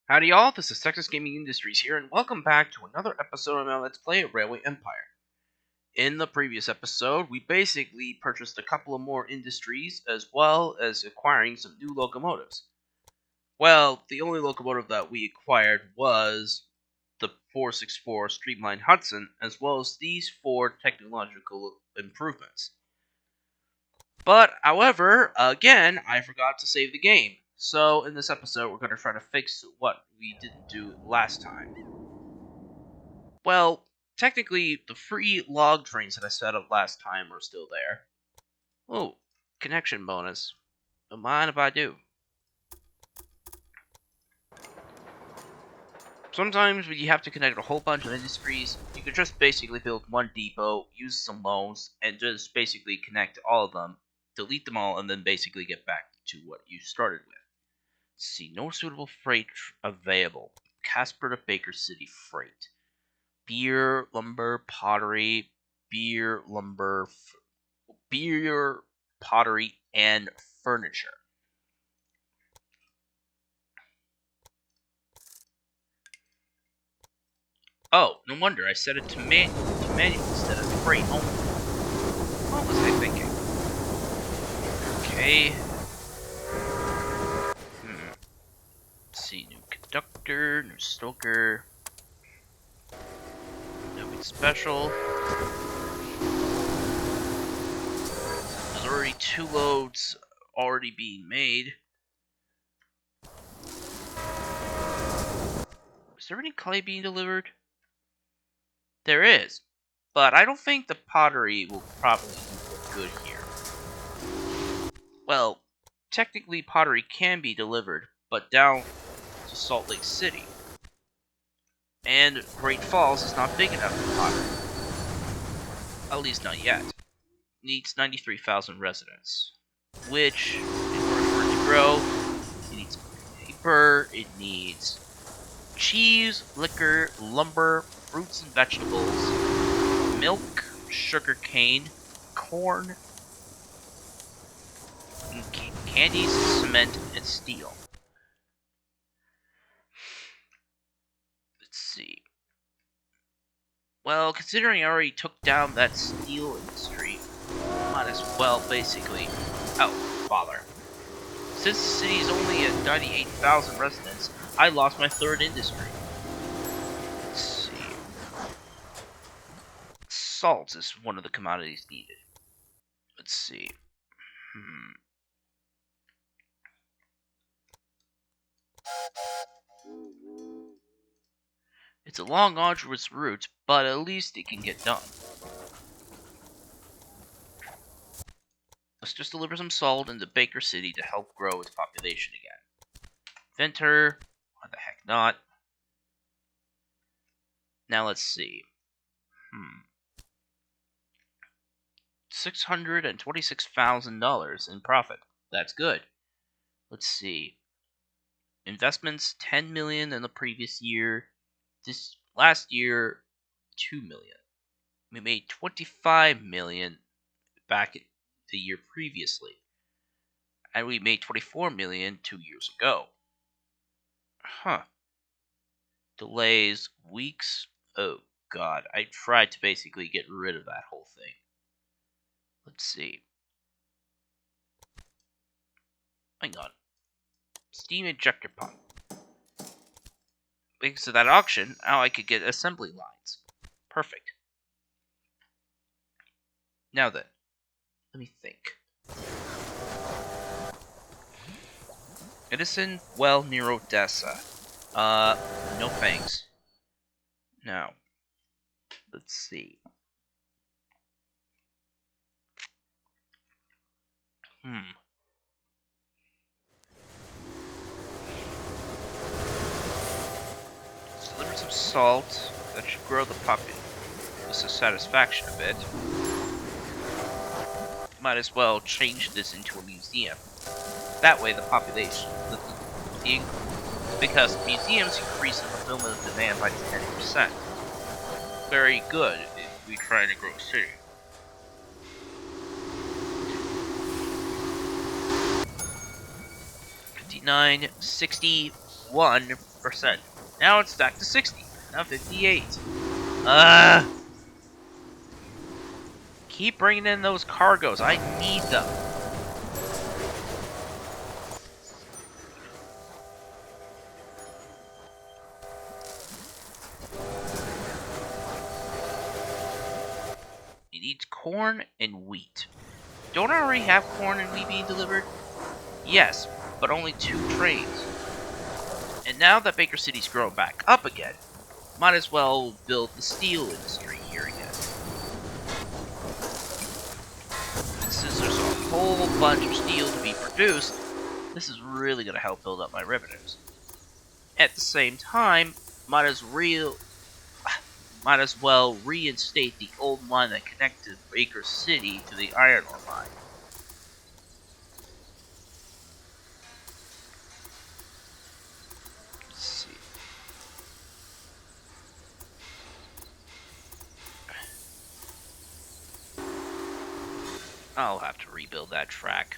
Howdy y'all, this is Texas Gaming Industries here, and welcome back to another episode of my Let's Play Railway Empire. In the previous episode, we basically purchased a couple of more industries, as well as acquiring some new locomotives. Well, the only locomotive that we acquired was the 464 streamlined Hudson, as well as these 4 technological improvements. But, however, again, I forgot to save the game. So, in this episode, we're going to try to fix what we didn't do last time. Well, technically, the free log trains that I set up last time are still there. Oh, connection bonus. Don't mind if I do. Sometimes when you have to connect a whole bunch of industries, you can just basically build one depot, use some loans, and just basically connect all of them, delete them all, and then basically get back to what you started with. Let's see, no suitable freight available. Casper to Baker City freight. Beer, lumber, pottery, beer, lumber, beer, pottery, and furniture. Oh, no wonder I set it to manual instead of freight only. What was I thinking? Okay. Let's see, new conductor, new stoker. Nothing special. There's already 2 loads already being made. Is there any clay being delivered? There is, but I don't think the pottery will probably do good here. Well, technically pottery can be delivered, but down to Salt Lake City. And Great Falls is not big enough for pottery. At least not yet. Needs 93,000 residents. Which, in order for it to grow, it needs paper, it needs cheese, liquor, lumber, fruits and vegetables, milk, sugar cane, corn, and candies, cement, and steel. Let's see. Well, considering I already took down that steel industry, might as well basically... Oh, bother. Since the city is only at 98,000 residents, I lost my 3rd industry. Let's see. Salt is one of the commodities needed. Let's see. It's a long, arduous route, but at least it can get done. Let's just deliver some salt into Baker City to help grow its population again. Inventor, why the heck not? Now let's see. $626,000 in profit. That's good. Let's see. Investments, $10 million in the previous year. This last year, $2 million. We made $25 million back the year previously. And we made $24 million 2 years ago. Delays, weeks. Oh god, I tried to basically get rid of that whole thing. Let's see. Hang on. Steam injector pump. Because of that auction, now I could get assembly lines. Perfect. Now then, let me think. Edison, well, near Odessa. No thanks. Now, let's see. Let's deliver some salt. That should grow the satisfaction a bit. Might as well change this into a museum. That way the population, because museums increase the fulfillment of demand by 10%. Very good if we try to grow a city. $59.61 50%. Now it's back to 60. Now 58. Keep bringing in those cargoes. I need them. It needs corn and wheat. Don't I already have corn and wheat being delivered? Yes, but only 2 trains. And now that Baker City's grown back up again, might as well build the steel industry here again. And since there's a whole bunch of steel to be produced, this is really going to help build up my revenues. At the same time, might as well reinstate the old line that connected Baker City to the iron ore mine. Let's see. I'll have to rebuild that track.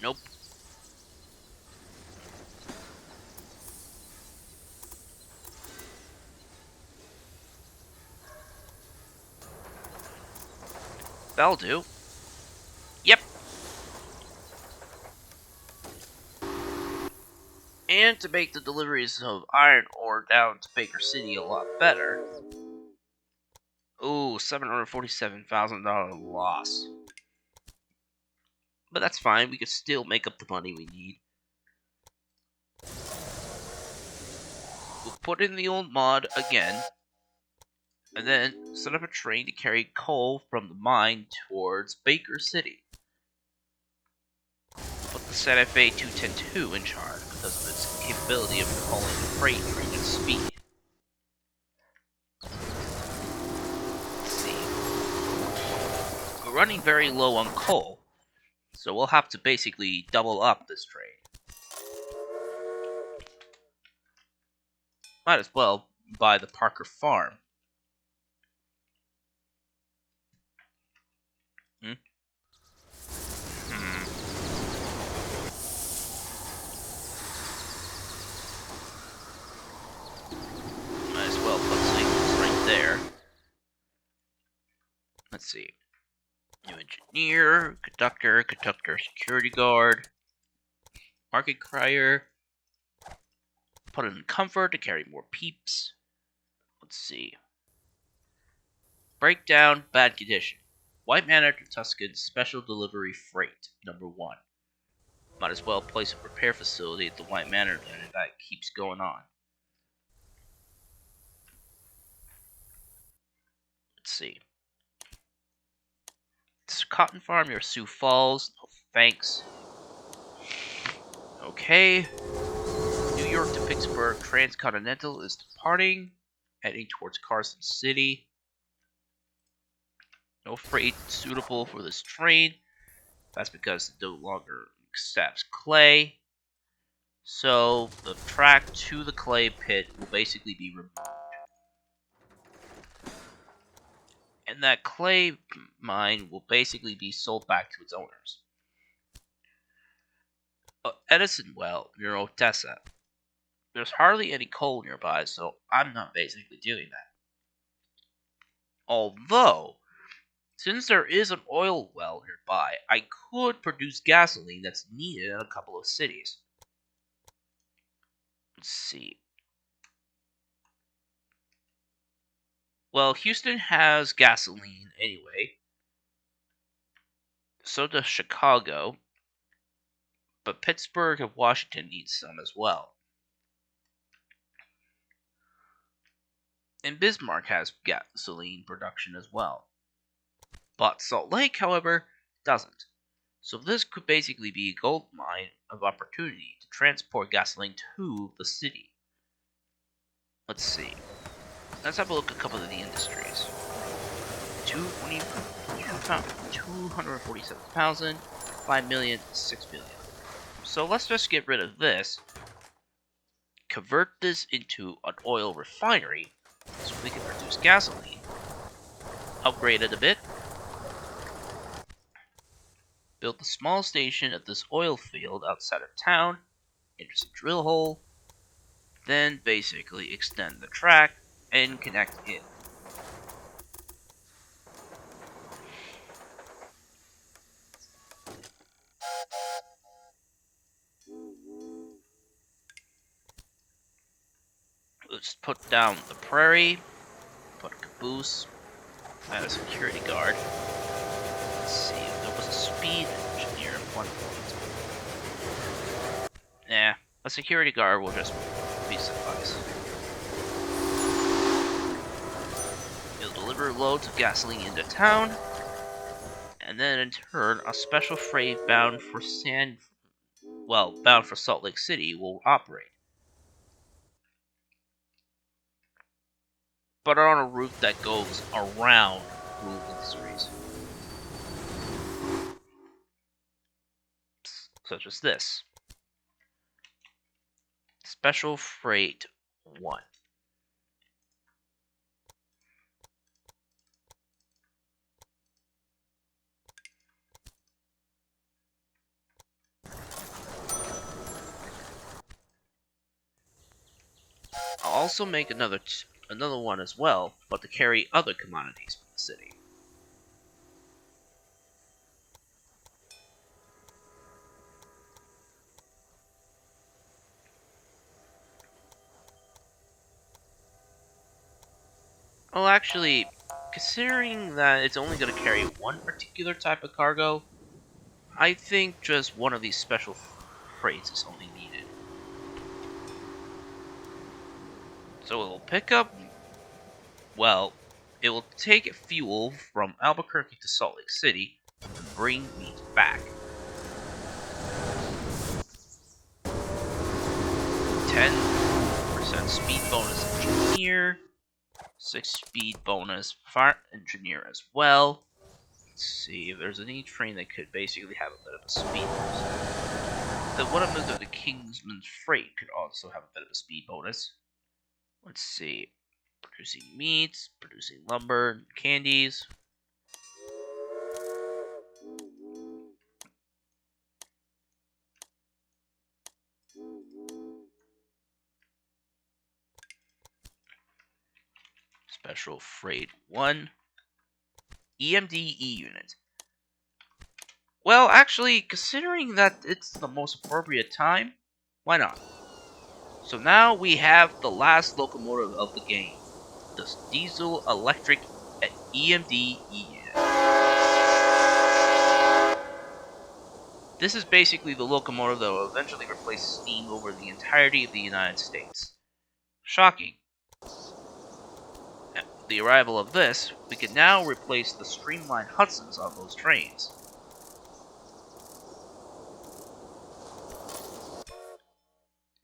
Nope. That'll do. Yep. And to make the deliveries of iron ore down to Baker City a lot better. Ooh, $747,000 loss. But that's fine, we could still make up the money we need. We'll put in the old mod again, and then set up a train to carry coal from the mine towards Baker City. We'll put the Santa Fe 210-2 in charge because of its capability of hauling freight during its speed. Let's see. We're running very low on coal, so we'll have to basically double up this train. Might as well buy the Parker Farm. Might as well put signals right there. Let's see. New engineer, conductor security guard, market crier. Put it in comfort to carry more peeps. Let's see. Breakdown, bad condition. White Manor to Tuscan special delivery freight, number 1. Might as well place a repair facility at the White Manor then if that keeps going on. Let's see. It's a cotton farm near Sioux Falls. No thanks. Okay. New York to Pittsburgh Transcontinental is departing, heading towards Carson City. No freight suitable for this train. That's because it no longer accepts clay. So the track to the clay pit will basically be removed. And that clay mine will basically be sold back to its owners. Edison Well, near Odessa. There's hardly any coal nearby, so I'm not basically doing that. Although, since there is an oil well nearby, I could produce gasoline that's needed in a couple of cities. Let's see. Well, Houston has gasoline anyway. So does Chicago. But Pittsburgh and Washington need some as well. And Bismarck has gasoline production as well. But Salt Lake, however, doesn't. So this could basically be a gold mine of opportunity to transport gasoline to the city. Let's see. Let's have a look at a couple of the industries. 247,000, 5 million, 6 million. So let's just get rid of this. Convert this into an oil refinery so we can produce gasoline. upgrade it a bit. Build a small station at this oil field outside of town. Enter some drill hole. Then basically extend the track and connect it. Let's put down the prairie. Put a caboose. Add a security guard. Let's see if there was a speed engineer at one point. Nah, a security guard will just be suffice. He'll deliver loads of gasoline into town, and then in turn, a special freight bound for Salt Lake City will operate. But on a route that goes around Rule Industries. Such as this. Special Freight 1. I'll also make another one as well, but to carry other commodities from the city. Well, actually, considering that it's only going to carry one particular type of cargo, I think just one of these special freights is only needed. So it will pick up, it will take fuel from Albuquerque to Salt Lake City and bring meat back. 10% speed bonus engineer, 6 speed bonus fire engineer as well. Let's see if there's any train that could basically have a bit of a speed bonus. The one of the Kingsman's Freight could also have a bit of a speed bonus. Let's see. Producing meats, producing lumber, candies. Special Freight 1. EMDE unit. Well, actually, considering that it's the most appropriate time, why not? So now we have the last locomotive of the game, the diesel electric EMDE unit. This is basically the locomotive that will eventually replace steam over the entirety of the United States. Shocking. At the arrival of this, we can now replace the streamlined Hudsons on those trains.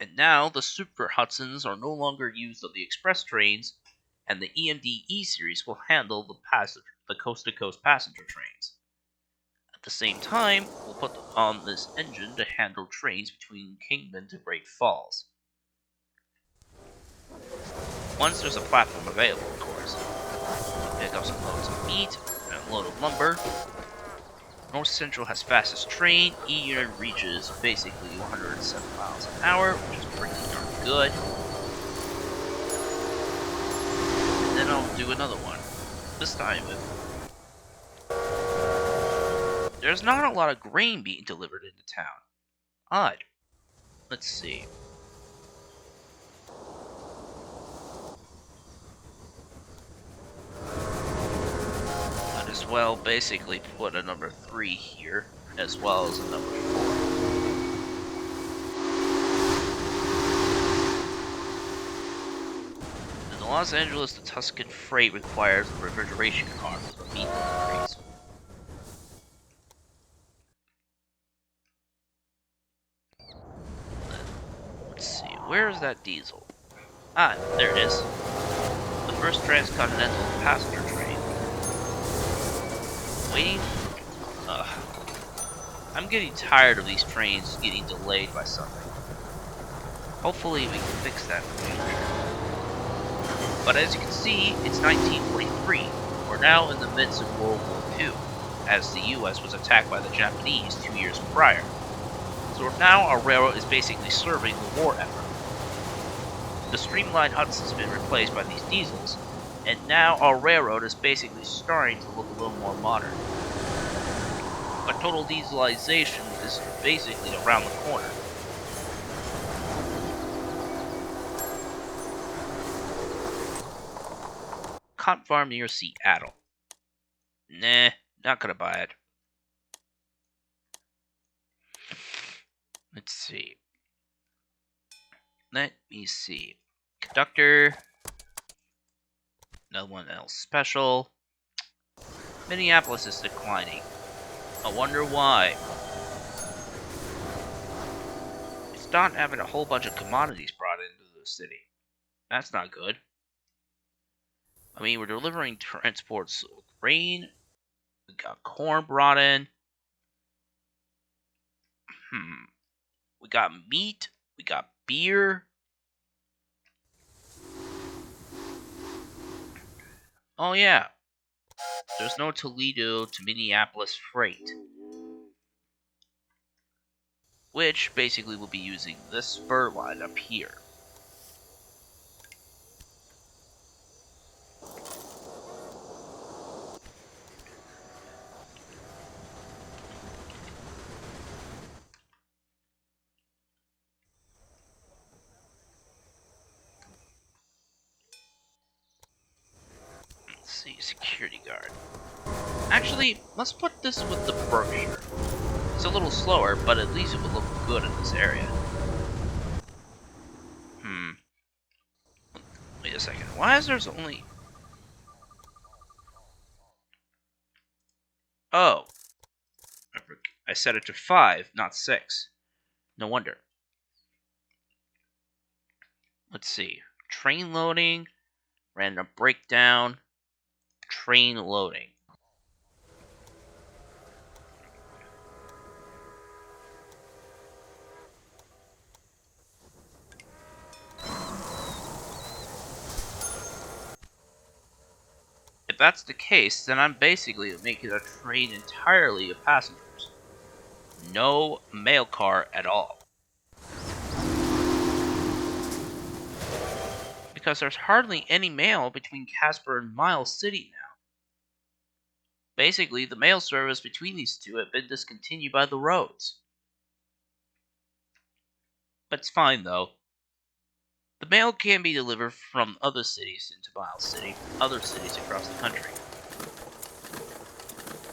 And now, the Super Hudsons are no longer used on the express trains, and the EMDE series will handle the coast-to-coast passenger trains. At the same time, we'll put on this engine to handle trains between Kingman to Great Falls. Once there's a platform available, of course. We'll pick up some loads of meat and a load of lumber. North Central has fastest train. E unit reaches basically 107 miles an hour, which is pretty darn good. And then I'll do another one. This time, there's not a lot of grain being delivered into town. Odd. Let's see. Well, basically put a number 3 here, as well as a number 4. In the Los Angeles to Tuscan freight requires a refrigeration car for meat deliveries. Let's see, where is that diesel? Ah, there it is. The first transcontinental passenger train. Waiting? I'm getting tired of these trains getting delayed by something. Hopefully we can fix that in the future. But as you can see, it's 1943, We're now in the midst of World War II, as the US was attacked by the Japanese 2 years prior. So now our railroad is basically serving the war effort. The streamlined Hudsons have been replaced by these diesels, and now our railroad is basically starting to look a little more modern. But total dieselization is basically around the corner. Cotton farm near Seattle. Nah, not gonna buy it. Let's see. Let me see. Conductor. No one else special. Minneapolis is declining. I wonder why. It's not having a whole bunch of commodities brought into the city. That's not good. I mean, we're delivering transports of grain. We got corn brought in. We got meat. We got beer. Oh yeah. There's no Toledo to Minneapolis freight. Which basically will be using this spur line up here. Let's see, security guard. Actually, let's put this with the Berkshire. It's a little slower, but at least it would look good in this area. Wait a second. Why is there's only... Oh. I set it to 5, not 6. No wonder. Let's see. Train loading. Random breakdown. Train loading. If that's the case, then I'm basically making a train entirely of passengers. No mail car at all. Because there's hardly any mail between Casper and Miles City now. Basically, the mail service between these two have been discontinued by the roads. But it's fine though. The mail can be delivered from other cities into Miles City, other cities across the country.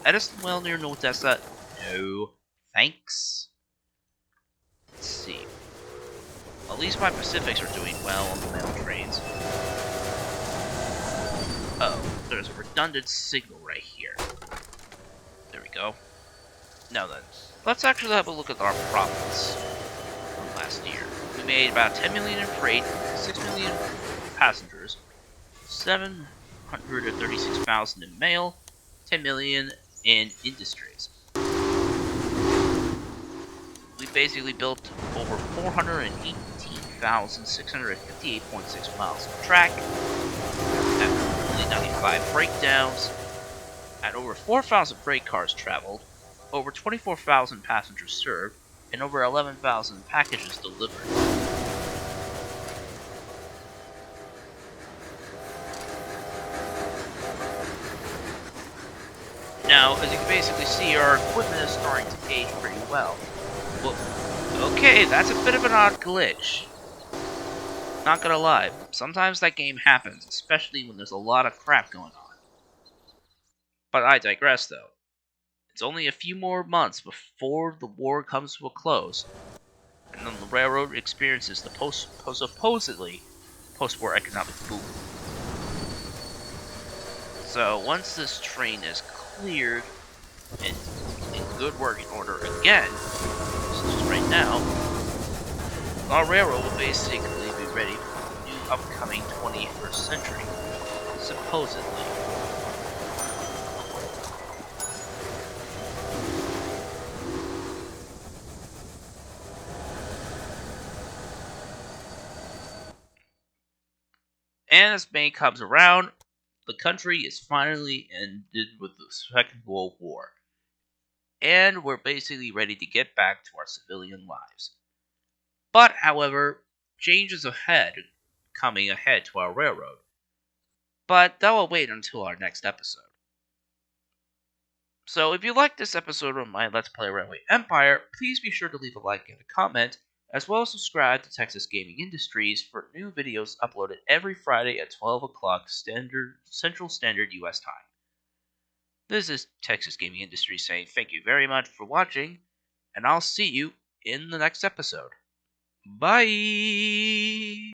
Edison well near Odessa? No, thanks. Let's see. At least my Pacifics are doing well on the mail trains. Oh, there's a redundant signal right here. There we go. Now then, let's actually have a look at our profits from last year. We made about 10 million in freight, 6 million passengers, 736,000 in mail, 10 million in industries. We basically built over 418,658.6 miles of track, had only 95 breakdowns, had over 4,000 freight cars traveled, over 24,000 passengers served, and over 11,000 packages delivered. Now, as you can basically see, our equipment is starting to age pretty well. Well, okay, that's a bit of an odd glitch. Not gonna lie, sometimes that game happens, especially when there's a lot of crap going on. But I digress, though. It's only a few more months before the war comes to a close, and then the railroad experiences the supposedly post-war economic boom. So once this train is cleared and in good working order again, such as right now, our railroad will basically be ready for the new upcoming 21st century, supposedly. And as May comes around, the country is finally ended with the Second World War, and we're basically ready to get back to our civilian lives. But, however, change is coming ahead to our railroad. But that will wait until our next episode. So if you like this episode of my Let's Play Railway Empire, please be sure to leave a like and a comment, as well as subscribe to Texas Gaming Industries for new videos uploaded every Friday at 12 o'clock Central Standard US time. This is Texas Gaming Industries saying thank you very much for watching, and I'll see you in the next episode. Bye!